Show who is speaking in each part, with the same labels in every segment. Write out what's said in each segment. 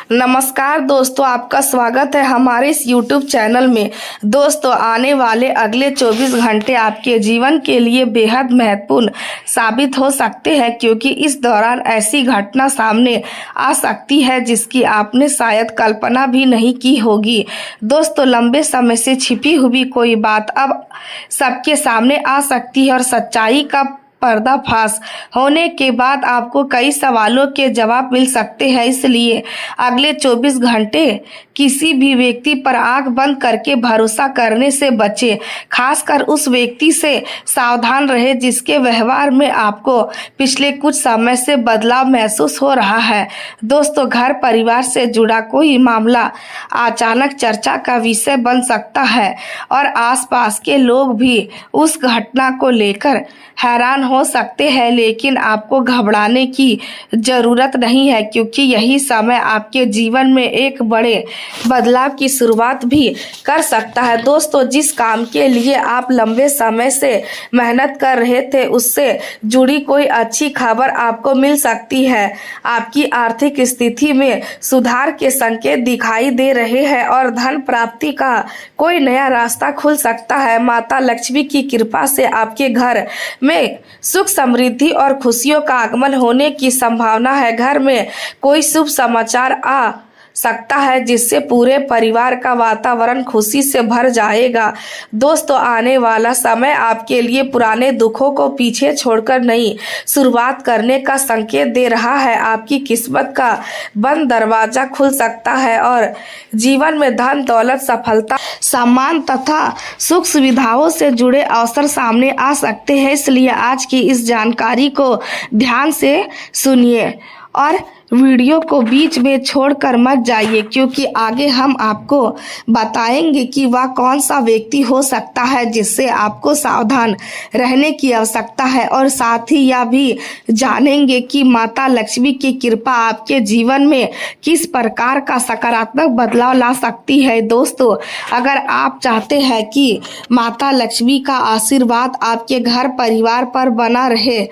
Speaker 1: नमस्कार दोस्तों, आपका स्वागत है हमारे इस YouTube चैनल में। दोस्तों, आने वाले अगले 24 घंटे आपके जीवन के लिए बेहद महत्वपूर्ण साबित हो सकते हैं, क्योंकि इस दौरान ऐसी घटना सामने आ सकती है जिसकी आपने शायद कल्पना भी नहीं की होगी। दोस्तों, लंबे समय से छिपी हुई कोई बात अब सबके सामने आ सकती है और सच्चाई का पर्दाफाश होने के बाद आपको कई सवालों के जवाब मिल सकते हैं। इसलिए अगले 24 घंटे किसी भी व्यक्ति पर आंख बंद करके भरोसा करने से बचें। खासकर उस व्यक्ति से सावधान रहे जिसके व्यवहार में आपको पिछले कुछ समय से बदलाव महसूस हो रहा है। दोस्तों, घर परिवार से जुड़ा कोई मामला अचानक चर्चा का विषय बन सकता है और आसपास के लोग भी उस घटना को लेकर हैरान हो सकते हैं, लेकिन आपको घबराने की जरूरत नहीं है, क्योंकि यही समय आपके जीवन में एक बड़े बदलाव की शुरुआत भी कर सकता है। दोस्तों, जिस काम के लिए आप लंबे समय से मेहनत कर रहे थे उससे जुड़ी कोई अच्छी खबर आपको मिल सकती है। आपकी आर्थिक स्थिति में सुधार के संकेत दिखाई दे रहे हैं और धन प्राप्ति का कोई नया रास्ता खुल सकता है। माता लक्ष्मी की कृपा से आपके घर में सुख समृद्धि और खुशियों का आगमन होने की संभावना है। घर में कोई शुभ समाचार आ सकता है जिससे पूरे परिवार का वातावरण खुशी से भर जाएगा। दोस्तों, आने वाला समय आपके लिए पुराने दुखों को पीछे छोड़कर नई शुरुआत करने का संकेत दे रहा है। आपकी किस्मत का बंद दरवाजा खुल सकता है और जीवन में धन दौलत सफलता सम्मान तथा सुख सुविधाओं से जुड़े अवसर सामने आ सकते हैं। इसलिए आज की इस जानकारी को ध्यान से सुनिए और वीडियो को बीच में छोड़कर मत जाइए, क्योंकि आगे हम आपको बताएंगे कि वह कौन सा व्यक्ति हो सकता है जिससे आपको सावधान रहने की आवश्यकता है, और साथ ही यह भी जानेंगे कि माता लक्ष्मी की कृपा आपके जीवन में किस प्रकार का सकारात्मक बदलाव ला सकती है। दोस्तों, अगर आप चाहते हैं कि माता लक्ष्मी का आशीर्वाद आपके घर परिवार पर बना रहे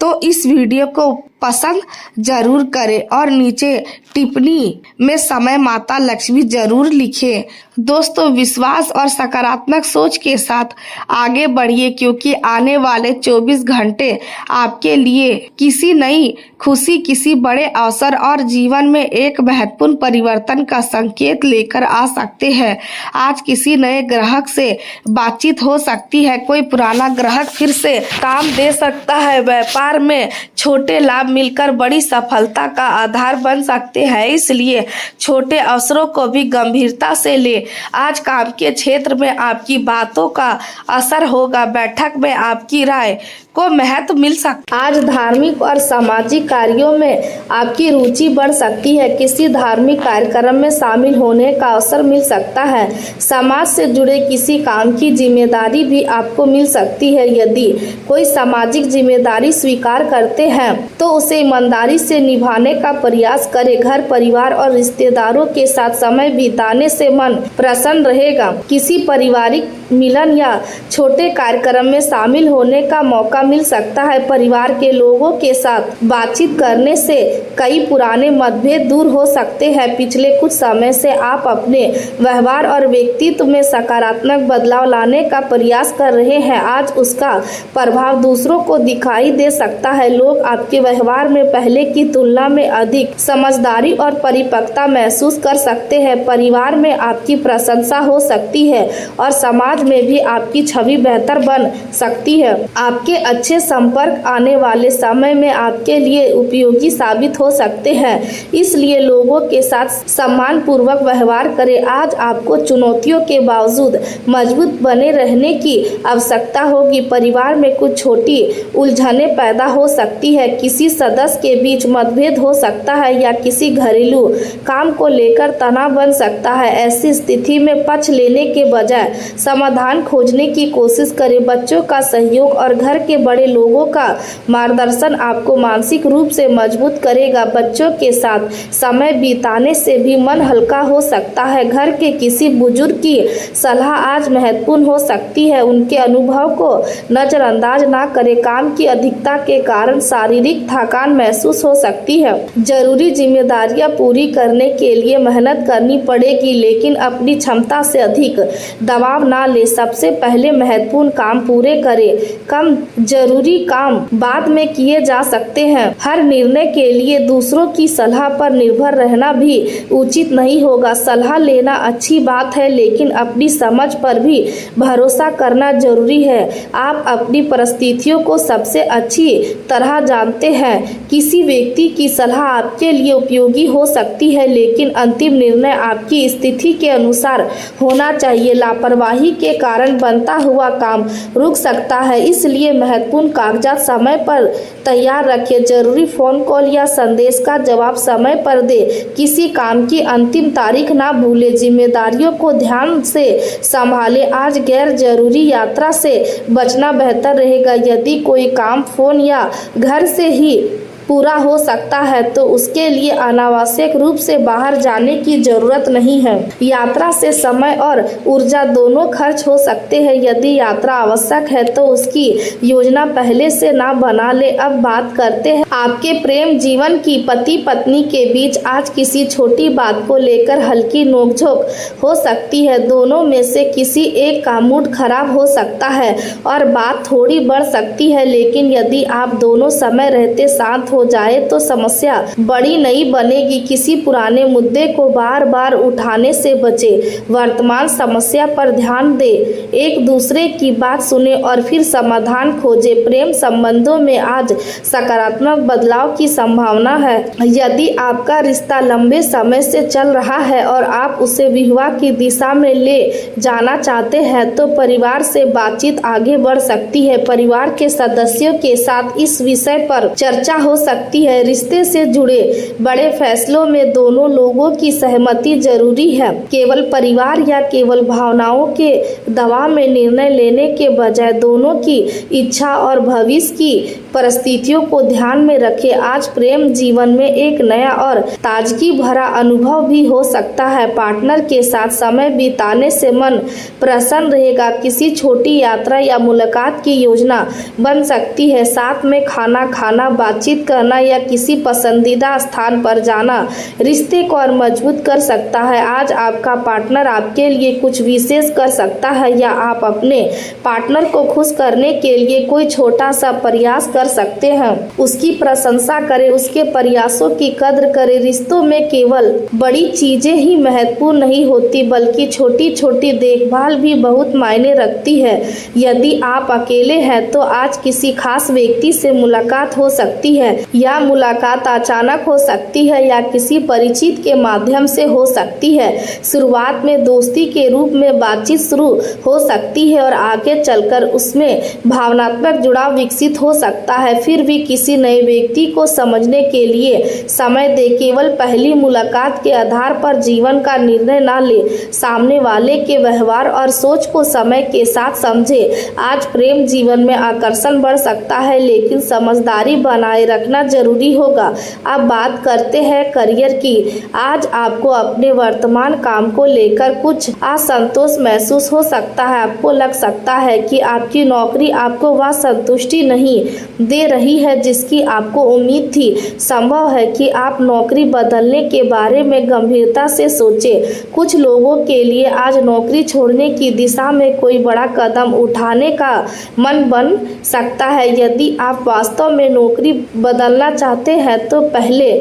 Speaker 1: तो इस वीडियो को पसंद जरूर करें और नीचे टिप्पणी में समय माता लक्ष्मी जरूर लिखें। दोस्तों, विश्वास और सकारात्मक सोच के साथ आगे बढ़िए, क्योंकि आने वाले 24 घंटे आपके लिए किसी नई खुशी, किसी बड़े अवसर और जीवन में एक महत्वपूर्ण परिवर्तन का संकेत लेकर आ सकते हैं। आज किसी नए ग्राहक से बातचीत हो सकती है, कोई पुराना ग्राहक फिर से काम दे सकता है। व्यापार में छोटे लाभ मिलकर बड़ी सफलता का आधार बन सकते हैं, इसलिए छोटे अवसरों को भी गंभीरता से ले। आज काम के क्षेत्र में आपकी बातों का असर होगा। बैठक में आपकी राय को महत्व मिल सकता है। आज धार्मिक और सामाजिक कार्यों में आपकी रुचि बढ़ सकती है। किसी धार्मिक कार्यक्रम में शामिल होने का अवसर मिल सकता है। समाज से जुड़े किसी काम की जिम्मेदारी भी आपको मिल सकती है। यदि कोई सामाजिक जिम्मेदारी स्वीकार करते हैं तो उसे ईमानदारी से निभाने का प्रयास करें। घर परिवार और रिश्तेदारों के साथ समय बिताने से मन प्रसन्न रहेगा। किसी पारिवारिक मिलन या छोटे कार्यक्रम में शामिल होने का मौका मिल सकता है। परिवार के लोगों के साथ बातचीत करने से कई पुराने मतभेद दूर हो सकते हैं। पिछले कुछ समय से आप अपने व्यवहार और व्यक्तित्व में सकारात्मक बदलाव लाने का प्रयास कर रहे हैं। आज उसका प्रभाव दूसरों को दिखाई दे सकता है। लोग आपके व्यवहार में पहले की तुलना में अधिक समझदारी और परिपक्वता महसूस कर सकते हैं। परिवार में आपकी प्रशंसा हो सकती है और समाज में भी आपकी छवि बेहतर बन सकती है। आपके अच्छे संपर्क आने वाले समय में आपके लिए उपयोगी साबित हो सकते हैं, इसलिए लोगों के साथ सम्मान पूर्वक व्यवहार करें। आज आपको चुनौतियों के बावजूद मजबूत बने रहने की आवश्यकता होगी। परिवार में कुछ छोटी उलझनें पैदा हो सकती है। किसी सदस्य के बीच मतभेद हो सकता है या किसी घरेलू काम को लेकर तनाव बन सकता है। ऐसी स्थिति में पक्ष लेने के बजाय समाधान खोजने की कोशिश करें। बच्चों का सहयोग और घर के बड़े लोगों का मार्गदर्शन आपको मानसिक रूप से मजबूत करेगा। बच्चों के साथ समय बिताने से भी मन हल्का हो सकता है। घर के किसी बुजुर्ग की सलाह आज महत्वपूर्ण हो सकती है। उनके अनुभव को नजरअंदाज ना करें। काम की अधिकता के कारण शारीरिक थकान थकान महसूस हो सकती है। जरूरी जिम्मेदारियां पूरी करने के लिए मेहनत करनी पड़ेगी, लेकिन अपनी क्षमता से अधिक दबाव ना ले। सबसे पहले महत्वपूर्ण काम पूरे करें। कम जरूरी काम बाद में किए जा सकते हैं। हर निर्णय के लिए दूसरों की सलाह पर निर्भर रहना भी उचित नहीं होगा। सलाह लेना अच्छी बात है, लेकिन अपनी समझ पर भी भरोसा करना जरूरी है। आप अपनी परिस्थितियों को सबसे अच्छी तरह जानते हैं। किसी व्यक्ति की सलाह आपके लिए उपयोगी हो सकती है, लेकिन अंतिम निर्णय आपकी स्थिति के अनुसार होना चाहिए। लापरवाही के कारण बनता हुआ काम रुक सकता है, इसलिए महत्वपूर्ण कागजात समय पर तैयार रखें। जरूरी फोन कॉल या संदेश का जवाब समय पर दे। किसी काम की अंतिम तारीख ना भूलें। जिम्मेदारियों को ध्यान से संभालें। आज गैर जरूरी यात्रा से बचना बेहतर रहेगा। यदि कोई काम फोन या घर से ही पूरा हो सकता है तो उसके लिए अनावश्यक रूप से बाहर जाने की जरूरत नहीं है। यात्रा से समय और ऊर्जा दोनों खर्च हो सकते हैं। यदि यात्रा आवश्यक है तो उसकी योजना पहले से ना बना ले। अब बात करते हैं आपके प्रेम जीवन की। पति पत्नी के बीच आज किसी छोटी बात को लेकर हल्की नोकझोंक हो सकती है। दोनों में से किसी एक का मूड खराब हो सकता है और बात थोड़ी बढ़ सकती है, लेकिन यदि आप दोनों समय रहते शांत हो जाए तो समस्या बड़ी नहीं बनेगी। किसी पुराने मुद्दे को बार बार उठाने से बचे। वर्तमान समस्या पर ध्यान दे। एक दूसरे की बात सुने और फिर समाधान खोजे। प्रेम संबंधों में आज सकारात्मक बदलाव की संभावना है। यदि आपका रिश्ता लंबे समय से चल रहा है और आप उसे विवाह की दिशा में ले जाना चाहते हैं तो परिवार से बातचीत आगे बढ़ सकती है। परिवार के सदस्यों के साथ इस विषय पर चर्चा हो सकती है। रिश्ते से जुड़े बड़े फैसलों में दोनों लोगों की सहमति जरूरी है। केवल परिवार या केवल भावनाओं के दबाव में निर्णय लेने के बजाय दोनों की इच्छा और भविष्य की परिस्थितियों को ध्यान में रखें। आज प्रेम जीवन में एक नया और ताजगी भरा अनुभव भी हो सकता है। पार्टनर के साथ समय बिताने से मन प्रसन्न रहेगा। किसी छोटी यात्रा या मुलाकात की योजना बन सकती है। साथ में खाना खाना, बातचीत करना या किसी पसंदीदा स्थान पर जाना रिश्ते को और मजबूत कर सकता है। आज आपका पार्टनर आपके लिए कुछ विशेष कर सकता है या आप अपने पार्टनर को खुश करने के लिए कोई छोटा सा प्रयास कर सकते हैं। उसकी प्रशंसा करें, उसके प्रयासों की कद्र करें। रिश्तों में केवल बड़ी चीजें ही महत्वपूर्ण नहीं होती, बल्कि छोटी छोटी देखभाल भी बहुत मायने रखती है। यदि आप अकेले हैं तो आज किसी खास व्यक्ति से मुलाकात हो सकती है। यह मुलाकात अचानक हो सकती है या किसी परिचित के माध्यम से हो सकती है। शुरुआत में दोस्ती के रूप में बातचीत शुरू हो सकती है और आगे चलकर उसमें भावनात्मक जुड़ाव विकसित हो सकता है। फिर भी किसी नए व्यक्ति को समझने के लिए समय दे। केवल पहली मुलाकात के आधार पर जीवन का निर्णय ना ले। सामने वाले के व्यवहार और सोच को समय के साथ समझे। आज प्रेम जीवन में आकर्षण बढ़ सकता है, लेकिन समझदारी बनाए रखना जरूरी होगा। अब बात करते हैं करियर की। आज आपको अपने वर्तमान काम को लेकर कुछ असंतोष महसूस हो सकता है। आपको लग सकता है कि आपकी नौकरी आपको वह संतुष्टि नहीं दे रही है जिसकी आपको उम्मीद थी। संभव है कि आप नौकरी बदलने के बारे में गंभीरता से सोचें। कुछ लोगों के लिए आज नौकरी छोड़ने की दिशा में कोई बड़ा कदम उठाने का मन बन सकता है। यदि आप वास्तव में नौकरी बदलना चाहते हैं तो पहले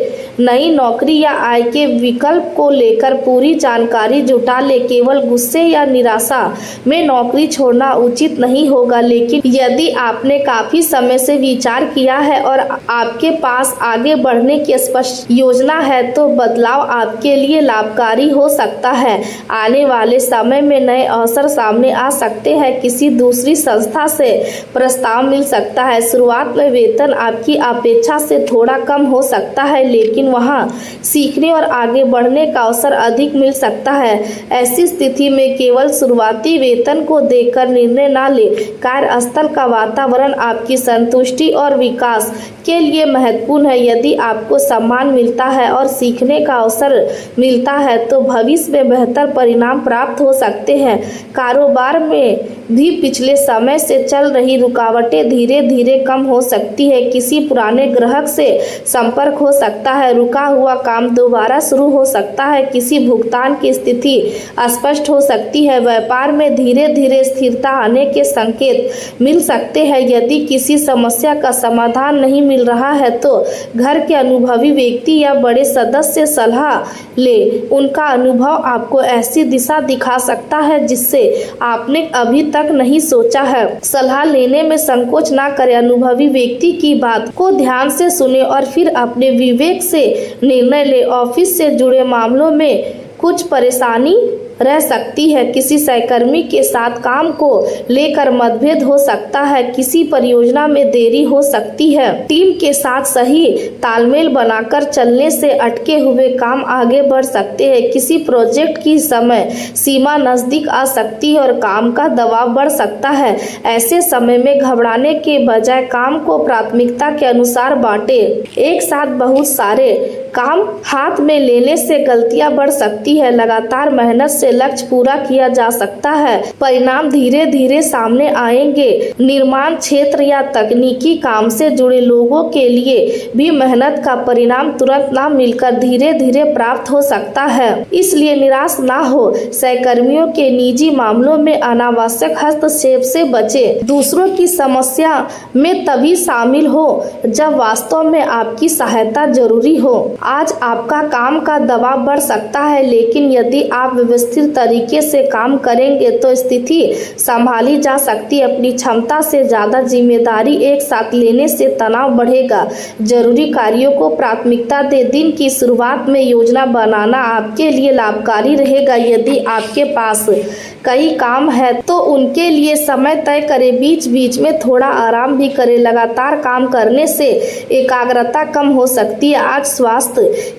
Speaker 1: नई नौकरी या आय के विकल्प को लेकर पूरी जानकारी जुटा ले। केवल गुस्से या निराशा में नौकरी छोड़ना उचित नहीं होगा, लेकिन यदि आपने काफी समय से विचार किया है और आपके पास आगे बढ़ने की स्पष्ट योजना है तो बदलाव आपके लिए लाभकारी हो सकता है। आने वाले समय में नए अवसर सामने आ सकते हैं। किसी दूसरी संस्था से प्रस्ताव मिल सकता है। शुरुआत में वेतन आपकी अपेक्षा से थोड़ा कम हो सकता है, लेकिन वहां सीखने और आगे बढ़ने का अवसर अधिक मिल सकता है। ऐसी स्थिति में केवल शुरुआती वेतन को देखकर निर्णय ना ले। कार्यस्थल का वातावरण आपकी संतुष्टि और विकास के लिए महत्वपूर्ण है। यदि आपको सम्मान मिलता है और सीखने का अवसर मिलता है तो भविष्य में बेहतर परिणाम प्राप्त हो सकते हैं। कारोबार में भी पिछले समय से चल रही रुकावटें धीरे धीरे कम हो सकती है। किसी पुराने ग्राहक से संपर्क हो सकता है। रुका हुआ काम दोबारा शुरू हो सकता है। किसी भुगतान की स्थिति स्पष्ट हो सकती है। व्यापार में धीरे धीरे स्थिरता आने के संकेत मिल सकते हैं। यदि किसी समस्या का समाधान नहीं मिल रहा है तो घर के अनुभवी व्यक्ति या बड़े सदस्य सलाह ले। उनका अनुभव आपको ऐसी दिशा दिखा सकता है जिससे आपने अभी तक नहीं सोचा है। सलाह लेने में संकोच ना करें। अनुभवी व्यक्ति की बात को ध्यान से सुने और फिर अपने विवेक से निर्णय ले। ऑफिस से जुड़े मामलों में कुछ परेशानी रह सकती है। किसी सहकर्मी के साथ काम को लेकर मतभेद हो सकता है। किसी परियोजना में देरी हो सकती है। टीम के साथ सही तालमेल बनाकर चलने से अटके हुए काम आगे बढ़ सकते हैं। किसी प्रोजेक्ट की समय सीमा नजदीक आ सकती है और काम का दबाव बढ़ सकता है। ऐसे समय में घबराने के बजाय काम को प्राथमिकता के अनुसार बांटे। एक साथ बहुत सारे काम हाथ में लेने से गलतियां बढ़ सकती है। लगातार मेहनत से लक्ष्य पूरा किया जा सकता है। परिणाम धीरे धीरे सामने आएंगे। निर्माण क्षेत्र या तकनीकी काम से जुड़े लोगों के लिए भी मेहनत का परिणाम तुरंत ना मिलकर धीरे धीरे प्राप्त हो सकता है। इसलिए निराश ना हो। सहकर्मियों के निजी मामलों में अनावश्यक हस्तक्षेप से बचें। दूसरों की समस्या में तभी शामिल हो जब वास्तव में आपकी सहायता जरूरी हो। आज आपका काम का दबाव बढ़ सकता है, लेकिन यदि आप व्यवस्थित तरीके से काम करेंगे तो स्थिति संभाली जा सकती है। अपनी क्षमता से ज्यादा जिम्मेदारी एक साथ लेने से तनाव बढ़ेगा। जरूरी कार्यों को प्राथमिकता दे। दिन की शुरुआत में योजना बनाना आपके लिए लाभकारी रहेगा। यदि आपके पास कई काम है तो उनके लिए समय तय करें। बीच बीच में थोड़ा आराम भी करें। लगातार काम करने से एकाग्रता कम हो सकती है। आज स्वास्थ्य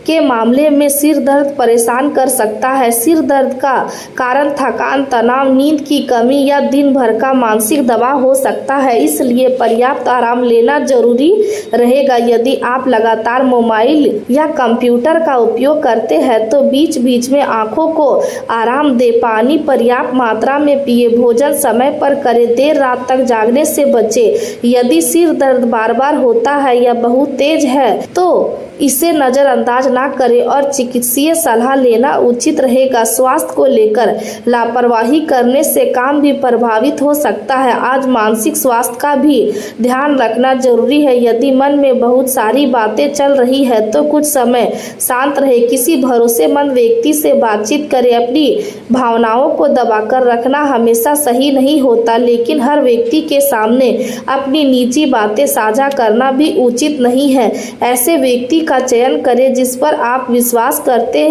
Speaker 1: के मामले में सिर दर्द परेशान कर सकता है। सिर दर्द का कारण थकान, तनाव, नींद की कमी या दिन भर का मानसिक दबाव हो सकता है। इसलिए पर्याप्त आराम लेना जरूरी रहेगा। यदि आप लगातार मोबाइल या कंप्यूटर का उपयोग करते हैं तो बीच बीच में आंखों को आराम दे। पानी पर्याप्त मात्रा में पिए। भोजन समय पर करें। देर रात तक जागने से बचे। यदि सिर दर्द बार बार होता है या बहुत तेज है तो इसे नजरअंदाज ना करें और चिकित्सीय सलाह लेना उचित रहेगा। स्वास्थ्य को लेकर लापरवाही करने से काम भी प्रभावित हो सकता है। आज मानसिक स्वास्थ्य का भी ध्यान रखना जरूरी है। यदि मन में बहुत सारी बातें चल रही है तो कुछ समय शांत रहे। किसी भरोसेमंद व्यक्ति से बातचीत करें। अपनी भावनाओं को दबाकर रखना हमेशा सही नहीं होता, लेकिन हर व्यक्ति के सामने अपनी निजी बातें साझा करना भी उचित नहीं है। ऐसे व्यक्ति का चयन करें जिस पर आप विश्वास करते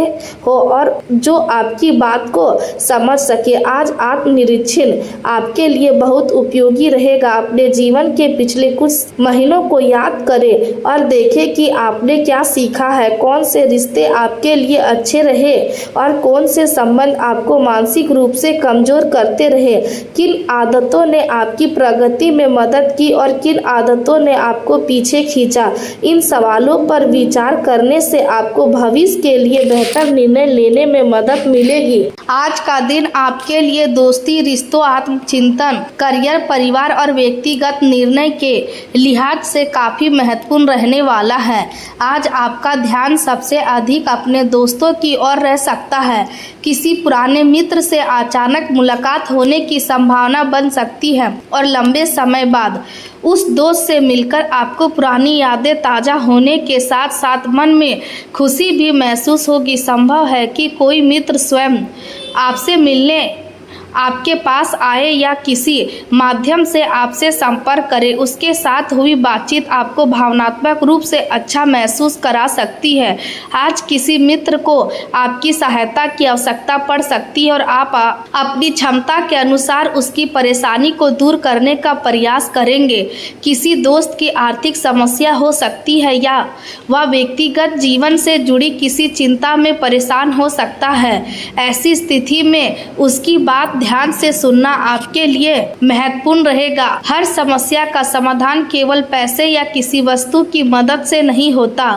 Speaker 1: हो और जो आपकी बात को समझ सके। आज आत्मनिरीक्षण आपके लिए बहुत उपयोगी रहेगा। अपने जीवन के पिछले कुछ महीनों को याद करें और देखें कि आपने क्या सीखा है। कौन से रिश्ते आपके लिए अच्छे रहे और कौन से संबंध आपको मानसिक रूप से कमजोर करते रहे। किन आदतों ने आपकी प्रगति में मदद की और किन आदतों ने आपको पीछे खींचा। इन सवालों पर विचार करने से आपको भविष्य के लिए बेहतर निर्णय लेने में मदद मिलेगी। आज का दिन आपके लिए दोस्ती, रिश्तों, आत्मचिंतन, करियर, परिवार और व्यक्तिगत निर्णय के लिहाज से काफी महत्वपूर्ण रहने वाला है। आज आपका ध्यान सबसे अधिक अपने दोस्तों की ओर रह सकता है। किसी पुराने मित्र से अचानक मुलाकात होने की संभावना बन सकती है और लंबे समय बाद उस दोस्त से मिलकर आपको पुरानी यादें ताज़ा होने के साथ साथ मन में खुशी भी महसूस होगी। संभव है कि कोई मित्र स्वयं आपसे मिलने आपके पास आए या किसी माध्यम से आपसे संपर्क करे। उसके साथ हुई बातचीत आपको भावनात्मक रूप से अच्छा महसूस करा सकती है। आज किसी मित्र को आपकी सहायता की आवश्यकता पड़ सकती है और आप अपनी क्षमता के अनुसार उसकी परेशानी को दूर करने का प्रयास करेंगे। किसी दोस्त की आर्थिक समस्या हो सकती है या वह व्यक्तिगत जीवन से जुड़ी किसी चिंता में परेशान हो सकता है। ऐसी स्थिति में उसकी बात ध्यान से सुनना आपके लिए महत्वपूर्ण रहेगा। हर समस्या का समाधान केवल पैसे या किसी वस्तु की मदद से नहीं होता।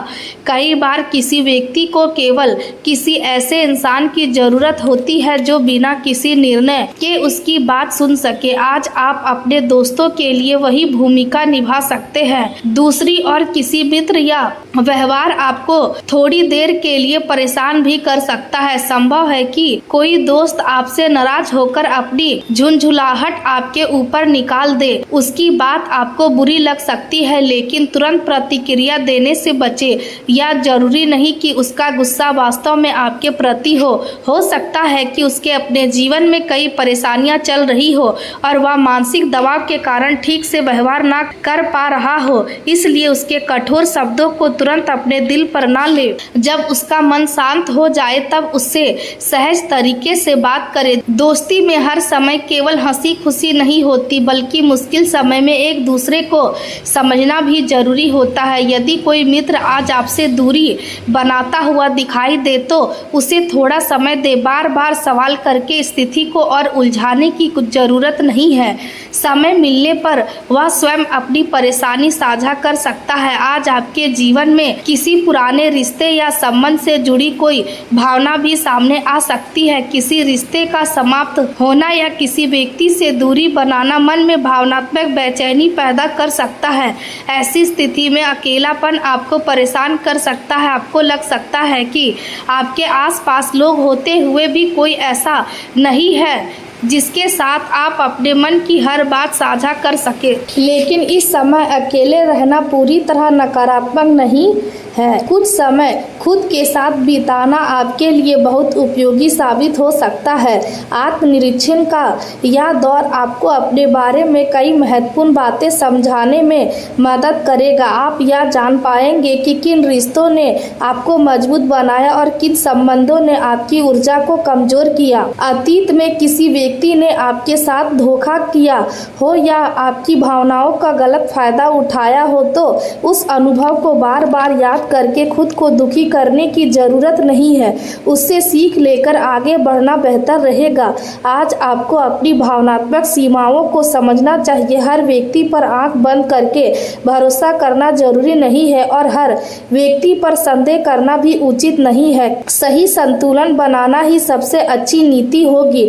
Speaker 1: कई बार किसी व्यक्ति को केवल किसी ऐसे इंसान की जरूरत होती है जो बिना किसी निर्णय के उसकी बात सुन सके। आज आप अपने दोस्तों के लिए वही भूमिका निभा सकते हैं। दूसरी ओर किसी मित्र या व्यवहार आपको थोड़ी देर के लिए परेशान भी कर सकता है। संभव है कि कोई दोस्त आपसे नाराज होकर अपनी झुंझुलाहट आपके ऊपर निकाल दे। उसकी बात आपको बुरी लग सकती है, लेकिन तुरंत प्रतिक्रिया देने से बचे। या जरूरी नहीं कि उसका गुस्सा वास्तव में आपके प्रति हो सकता है कि उसके अपने जीवन में कई परेशानियां चल रही हो और वह मानसिक दबाव के कारण ठीक से व्यवहार ना कर पा रहा हो, इसलिए उसके कठोर शब्दों को तुरंत अपने दिल पर ना ले। जब उसका मन शांत हो जाए तब उससे सहज तरीके से बात करें। दोस्ती में हर समय केवल हंसी खुशी नहीं होती, बल्कि मुश्किल समय में एक दूसरे को समझना भी जरूरी होता है। यदि कोई मित्र आज आपसे दूरी बनाता हुआ दिखाई दे तो उसे थोड़ा समय दे। बार बार सवाल करके स्थिति को और उलझाने की कुछ जरूरत नहीं है। समय मिलने पर वह स्वयं अपनी परेशानी साझा कर सकता है। आज आपके जीवन में किसी पुराने रिश्ते या संबंध से जुड़ी कोई भावना भी सामने आ सकती है। किसी रिश्ते का समाप्त होना या किसी व्यक्ति से दूरी बनाना मन में भावनात्मक बेचैनी पैदा कर सकता है। ऐसी स्थिति में अकेलापन आपको परेशान कर सकता है। आपको लग सकता है कि आपके आसपास लोग होते हुए भी कोई ऐसा नहीं है जिसके साथ आप अपने मन की हर बात साझा कर सके। लेकिन इस समय अकेले रहना पूरी तरह नकारात्मक नहीं है। कुछ समय खुद के साथ बिताना आपके लिए बहुत उपयोगी साबित हो सकता है। आत्मनिरीक्षण का यह दौर आपको अपने बारे में कई महत्वपूर्ण बातें समझाने में मदद करेगा। आप यह जान पाएंगे कि किन रिश्तों ने आपको मजबूत बनाया और किन संबंधों ने आपकी ऊर्जा को कमजोर किया। अतीत में किसी व्यक्ति ने आपके साथ धोखा किया हो या आपकी भावनाओं का गलत फायदा उठाया हो तो उस अनुभव को बार बार याद करके खुद को दुखी करने की जरूरत नहीं है। उससे सीख लेकर आगे बढ़ना बेहतर रहेगा। आज आपको अपनी भावनात्मक सीमाओं को समझना चाहिए। हर व्यक्ति पर आंख बंद करके भरोसा करना जरूरी नहीं है और हर व्यक्ति पर संदेह करना भी उचित नहीं है। सही संतुलन बनाना ही सबसे अच्छी नीति होगी।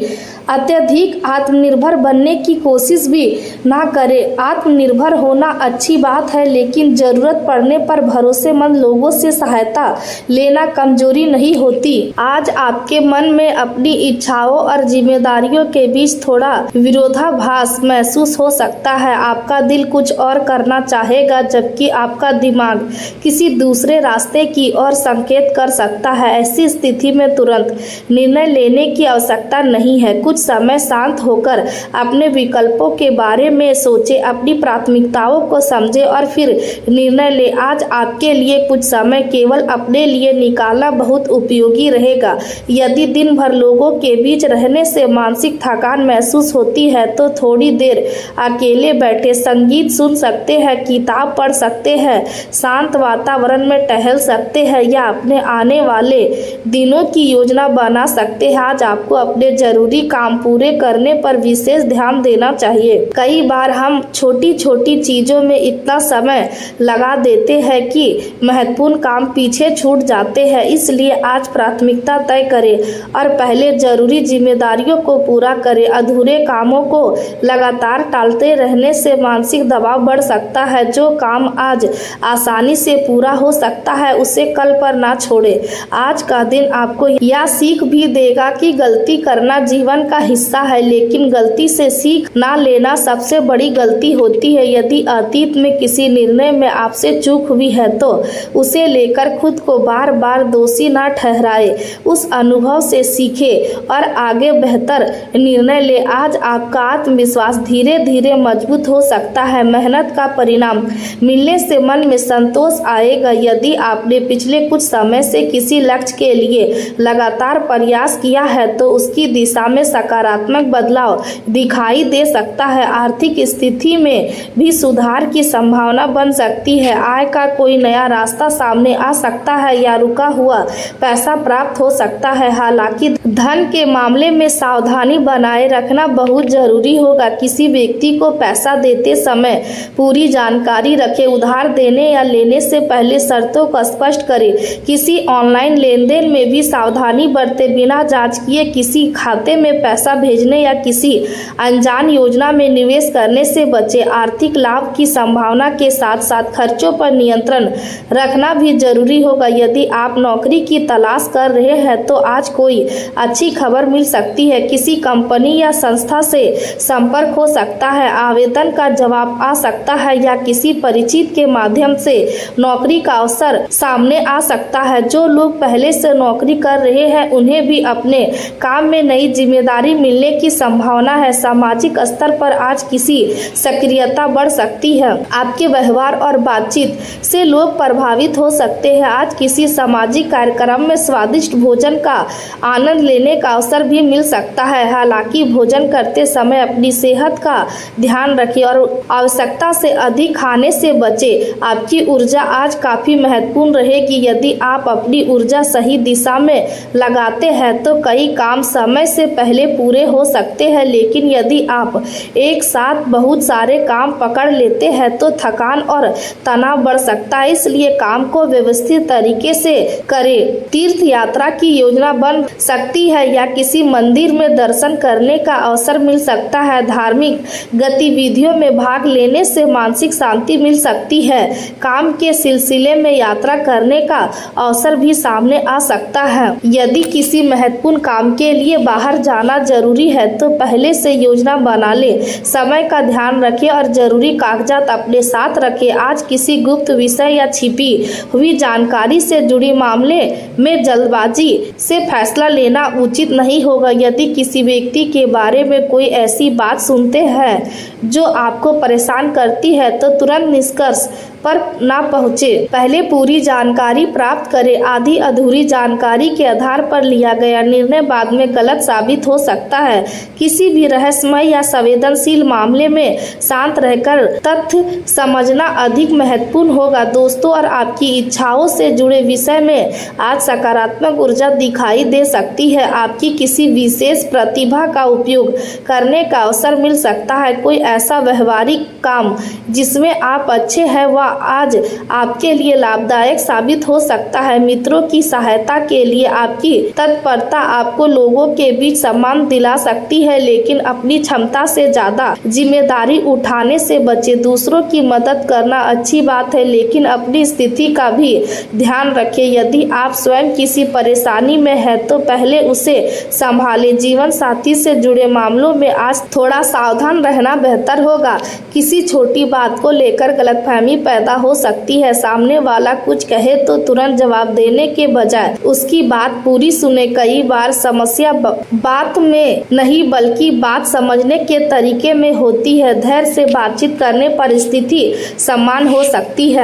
Speaker 1: अत्यधिक आत्मनिर्भर बनने की कोशिश भी ना करें। आत्मनिर्भर होना अच्छी बात है, लेकिन जरूरत पड़ने पर भरोसेमंद लोगों से सहायता लेना कमजोरी नहीं होती। आज आपके मन में अपनी इच्छाओं और जिम्मेदारियों के बीच थोड़ा विरोधाभास महसूस हो सकता है। आपका दिल कुछ और करना चाहेगा जबकि आपका दिमाग किसी दूसरे रास्ते की ओर संकेत कर सकता है। ऐसी स्थिति में तुरंत निर्णय लेने की आवश्यकता नहीं है। कुछ समय शांत होकर अपने विकल्पों के बारे में सोचें, अपनी प्राथमिकताओं को समझें और फिर निर्णय लें। आज आपके लिए कुछ समय केवल अपने लिए निकालना बहुत उपयोगी रहेगा। यदि दिन भर लोगों के बीच रहने से मानसिक थकान महसूस होती है तो थोड़ी देर अकेले बैठे संगीत सुन सकते हैं, किताब पढ़ सकते हैं, शांत वातावरण में टहल सकते हैं या अपने आने वाले दिनों की योजना बना सकते हैं। आज आपको अपने जरूरी काम पूरे करने पर विशेष ध्यान देना चाहिए। कई बार हम छोटी छोटी चीजों में इतना समय लगा देते हैं कि महत्वपूर्ण काम पीछे छूट जाते हैं। इसलिए आज प्राथमिकता तय करें और पहले जरूरी जिम्मेदारियों को पूरा करें। अधूरे कामों को लगातार टालते रहने से मानसिक दबाव बढ़ सकता है। जो काम आज आसानी से पूरा हो सकता है उसे कल पर ना छोड़े। आज का दिन आपको यह सीख भी देगा कि गलती करना जीवन का हिस्सा है, लेकिन गलती से सीख ना लेना सबसे बड़ी गलती होती है। यदि अतीत में किसी निर्णय में आपसे चूक हुई है तो उसे लेकर खुद को बार बार दोषी ना ठहराए। उस अनुभव से सीखे और आगे बेहतर निर्णय ले। आज आपका आत्मविश्वास धीरे धीरे मजबूत हो सकता है। मेहनत का परिणाम मिलने से मन में संतोष आएगा। यदि आपने पिछले कुछ समय से किसी लक्ष्य के लिए लगातार प्रयास किया है तो उसकी दिशा में सकारात्मक बदलाव दिखाई दे सकता है। आर्थिक स्थिति में भी सुधार की संभावना बन सकती है। आय का कोई नया रास्ता रास्ता सामने आ सकता है या रुका हुआ पैसा प्राप्त हो सकता है। हालांकि धन के मामले में सावधानी बनाए रखना बहुत जरूरी होगा। किसी व्यक्ति को पैसा देते समय पूरी जानकारी रखें। उधार देने या लेने से पहले शर्तों को स्पष्ट करें। किसी ऑनलाइन लेन देन में भी सावधानी बरतें। बिना जांच किए किसी खाते में पैसा भेजने या किसी अनजान योजना में निवेश करने से बचें। आर्थिक लाभ की संभावना के साथ साथ खर्चों पर नियंत्रण रखना भी जरूरी होगा। यदि आप नौकरी की तलाश कर रहे हैं तो आज कोई अच्छी खबर मिल सकती है। किसी कंपनी या संस्था से संपर्क हो सकता है, आवेदन का जवाब आ सकता है या किसी परिचित के माध्यम से नौकरी का अवसर सामने आ सकता है। जो लोग पहले से नौकरी कर रहे हैं उन्हें भी अपने काम में नई जिम्मेदारी मिलने की संभावना है। सामाजिक स्तर पर आज किसी सक्रियता बढ़ सकती है। आपके व्यवहार और बातचीत से लोग प्रभावित हो सकते हैं। आज किसी सामाजिक कार्यक्रम में स्वादिष्ट भोजन का आनंद लेने का अवसर भी मिल सकता है। हालांकि भोजन करते समय अपनी सेहत का ध्यान रखें और आवश्यकता से अधिक खाने से बचें। आपकी ऊर्जा आज काफी महत्वपूर्ण रहेगी। यदि आप अपनी ऊर्जा सही दिशा में लगाते हैं तो कई काम समय से पहले पूरे हो सकते हैं, लेकिन यदि आप एक साथ बहुत सारे काम पकड़ लेते हैं तो थकान और तनाव बढ़ सकता है। इसलिए काम को व्यवस्थित तरीके से करें। तीर्थ यात्रा की योजना बन सकती है या किसी मंदिर में दर्शन करने का अवसर मिल सकता है। धार्मिक गतिविधियों में भाग लेने से मानसिक शांति मिल सकती है। काम के सिलसिले में यात्रा करने का अवसर भी सामने आ सकता है। यदि किसी महत्वपूर्ण काम के लिए बाहर जाना जरूरी है तो पहले से योजना बना ले। समय का ध्यान रखें और जरूरी कागजात अपने साथ रखें। आज किसी गुप्त विषय या छिपी हुई जानकारी से जुड़ी मामले में जल्दबाजी से फैसला लेना उचित नहीं होगा। यदि किसी व्यक्ति के बारे में कोई ऐसी बात सुनते हैं जो आपको परेशान करती है तो तुरंत निष्कर्ष पर ना पहुंचे। पहले पूरी जानकारी प्राप्त करें। आधी अधूरी जानकारी के आधार पर लिया गया निर्णय बाद में गलत साबित हो सकता है। किसी भी रहस्यमय या संवेदनशील मामले में शांत रहकर तथ्य समझना अधिक महत्वपूर्ण होगा। दोस्तों और आपकी इच्छाओं से जुड़े विषय में आज सकारात्मक ऊर्जा दिखाई दे सकती है। आपकी किसी विशेष प्रतिभा का उपयोग करने का अवसर मिल सकता है। कोई ऐसा व्यवहारिक काम जिसमें आप अच्छे हैं वह आज आपके लिए लाभदायक साबित हो सकता है। मित्रों की सहायता के लिए आपकी तत्परता आपको लोगों के बीच सम्मान दिला सकती है, लेकिन अपनी क्षमता से ज्यादा जिम्मेदारी उठाने से बचे। दूसरों की मदद करना अच्छी बात है, लेकिन अपनी स्थिति का भी ध्यान रखें। यदि आप स्वयं किसी परेशानी में हैं तो पहले उसे संभालें। जीवन साथी से जुड़े मामलों में आज थोड़ा सावधान रहना बेहतर होगा। किसी छोटी बात को लेकर गलतफहमी पैदा हो सकती है। सामने वाला कुछ कहे तो तुरंत जवाब देने के बजाय उसकी बात पूरी सुने। कई बार समस्या बात में नहीं बल्कि बात समझने के तरीके में होती है। धैर्य से बातचीत करने पर स्थिति समान हो सकती है।